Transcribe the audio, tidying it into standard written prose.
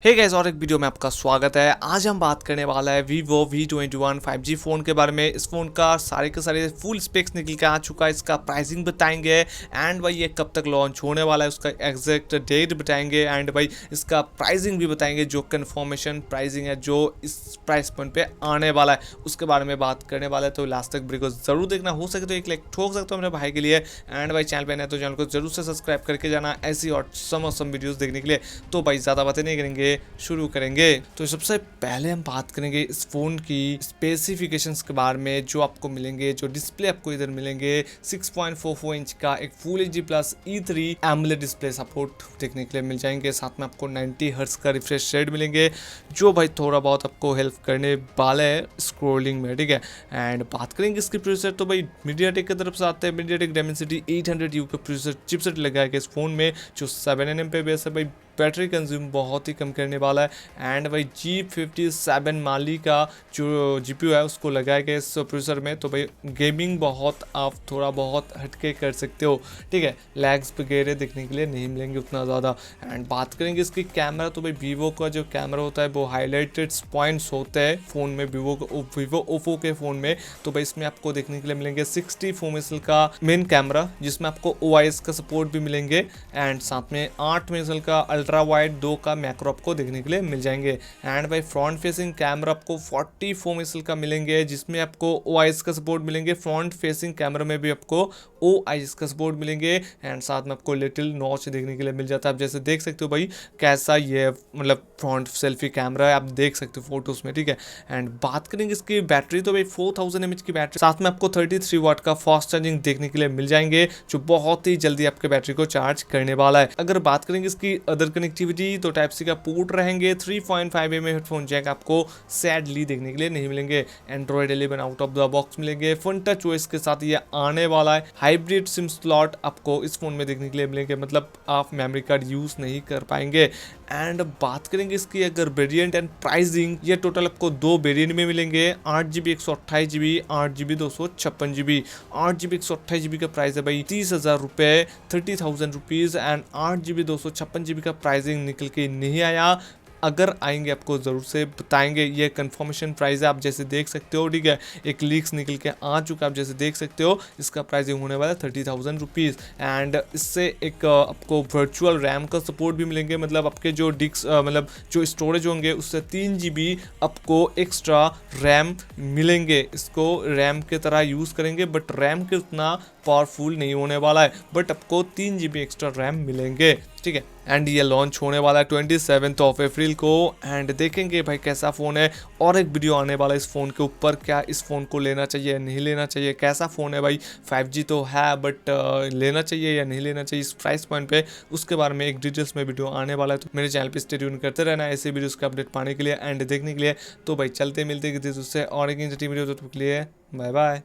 Hey guys, और एक video में आपका स्वागत है। आज हम बात करने वाला है Vivo V21 5G फ़ोन के बारे में। इस फ़ोन का सारे के सारे फुल स्पेक्स निकल के आ चुका है, इसका प्राइसिंग बताएंगे एंड भाई ये कब तक लॉन्च होने वाला है उसका एग्जैक्ट डेट बताएंगे एंड भाई इसका प्राइसिंग भी बताएंगे। जो कन्फर्मेशन प्राइसिंग है जो इस प्राइस पॉइंट पे आने वाला है उसके बारे में बात करने वाला है। तो लास्ट तक वीडियो को जरूर देखना, हो सके तो एक लाइक ठोक सकते हो मेरे भाई के लिए। एंड भाई चैनल पे नए तो चैनल को जरूर से सब्सक्राइब करके जाना ऐसी और सम वीडियोस देखने के लिए। तो भाई ज़्यादा बातें नहीं करेंगे, शुरू करेंगे। तो सबसे पहले हम बात करेंगे इस फोन की स्पेसिफिकेशंस के बारे में जो आपको मिलेंगे। जो डिस्प्ले आपको इधर मिलेंगे 6.44 इंच का एक full HD plus E3 AMOLED display support देखने के लिए मिल जाएंगे। साथ में आपको 90 हर्ट्ज का रिफ्रेश रेट मिलेंगे जो भाई थोड़ा बहुत आपको हेल्प करने वाला है स्क्रोलिंग में, ठीक है। एंड बात करेंगे इसके प्रोसेसर, तो भाई मीडियाटेक की तरफ से आते हैं। मीडियाटेक डायमेंसिटी 800U का प्रोसेसर चिपसेट लगाया गया इस फोन में जो 7nm पे बेस है। भाई बैटरी कंज्यूम बहुत ही कम करने वाला है। एंड भाई G57 माली का जो GPU है उसको लगाया गया इस प्रोसेसर में। तो भाई गेमिंग बहुत आप थोड़ा बहुत हटके कर सकते हो, ठीक है। लैग्स वगैरह देखने के लिए नहीं मिलेंगे उतना ज़्यादा। एंड बात करेंगे इसकी कैमरा, तो भाई वीवो का जो कैमरा होता है वो हाईलाइटेड पॉइंट्स होते हैं फ़ोन में वीवो ओप्पो के फ़ोन में। तो भाई इसमें आपको देखने के लिए मिलेंगे 64 मेगापिक्सल का मेन कैमरा जिसमें आपको OIS का सपोर्ट भी मिलेंगे। एंड साथ में 8 मेगापिक्सल का अल्ट्रा वाइड 2 का मैक्रो आपको देखने के लिए मिल जाएंगे। एंड भाई फ्रंट फेसिंग कैमरा आपको 44 मेगापिक्सल का मिलेंगे जिसमें आपको OIS का सपोर्ट मिलेंगे। फ्रंट फेसिंग कैमरा में भी आपको OIS का सपोर्ट मिलेंगे। एंड साथ में आपको लिटिल नॉच देखने के लिए मिल जाता है। आप जैसे देख सकते हो भाई कैसा ये मतलब फ्रंट सेल्फी कैमरा है, आप देख सकते हो फोटोज में, ठीक है। एंड बात करेंगे इसकी बैटरी, तो भाई 4000 mAh की बैटरी, साथ में आपको 33 वाट का फास्ट चार्जिंग देखने के लिए मिल जाएंगे जो बहुत ही जल्दी आपके बैटरी को चार्ज करने वाला है। अगर बात करेंगे इसकी अदर कनेक्टिविटी, तो टाइप सी का पोर्ट रहेंगे। 3.5 mm हेडफोन जैक आपको सैडली देखने के लिए नहीं मिलेंगे। Android 11 out of the box मिलेंगे। फन टच ओएस के साथ ये आने वाला है। हाइब्रिड सिम स्लॉट आपको इस फोन में देखने के लिए मिलेंगे, मतलब आप मेमोरी कार्ड यूज नहीं कर पाएंगे। एंड बात करेंगे इसकी अगर वेरिएंट एंड प्राइसिंग, ये टोटल आपको 2 वेरिएंट में मिलेंगे। 8GB 128GB, 8GB 256GB। 8GB 128GB का प्राइस है भाई 30,000 रुपये, 30,000 रुपीज़। एंड 8GB 256GB का प्राइसिंग निकल के नहीं आया, अगर आएंगे आपको ज़रूर से बताएंगे। ये कंफर्मेशन प्राइस है, आप जैसे देख सकते हो, ठीक है। एक लीक्स निकल के आ चुका है, आप जैसे देख सकते हो। इसका प्राइसिंग होने वाला है 30,000 रुपीज़। एंड इससे एक आपको वर्चुअल रैम का सपोर्ट भी मिलेंगे, मतलब आपके जो डिस्क मतलब जो स्टोरेज होंगे उससे 3GB आपको एक्स्ट्रा रैम मिलेंगे। इसको रैम की तरह यूज़ करेंगे बट रैम के उतना पावरफुल नहीं होने वाला है, बट आपको 3GB एक्स्ट्रा रैम मिलेंगे, ठीक है। एंड ये लॉन्च होने वाला है 27 अप्रैल को। एंड देखेंगे भाई कैसा फ़ोन है, और एक वीडियो आने वाला है इस फ़ोन के ऊपर, क्या इस फ़ोन को लेना चाहिए नहीं लेना चाहिए, कैसा फ़ोन है भाई। 5G तो है बट लेना चाहिए या नहीं लेना चाहिए इस प्राइस पॉइंट पे, उसके बारे में एक डिटेल्स में वीडियो आने वाला है। तो मेरे चैनल पे स्टे ट्यून करते रहना ऐसे वीडियोस का अपडेट पाने के लिए एंड देखने के लिए। तो भाई चलते मिलते किसी दूसरे और एक वीडियो, तो के लिए बाय बाय।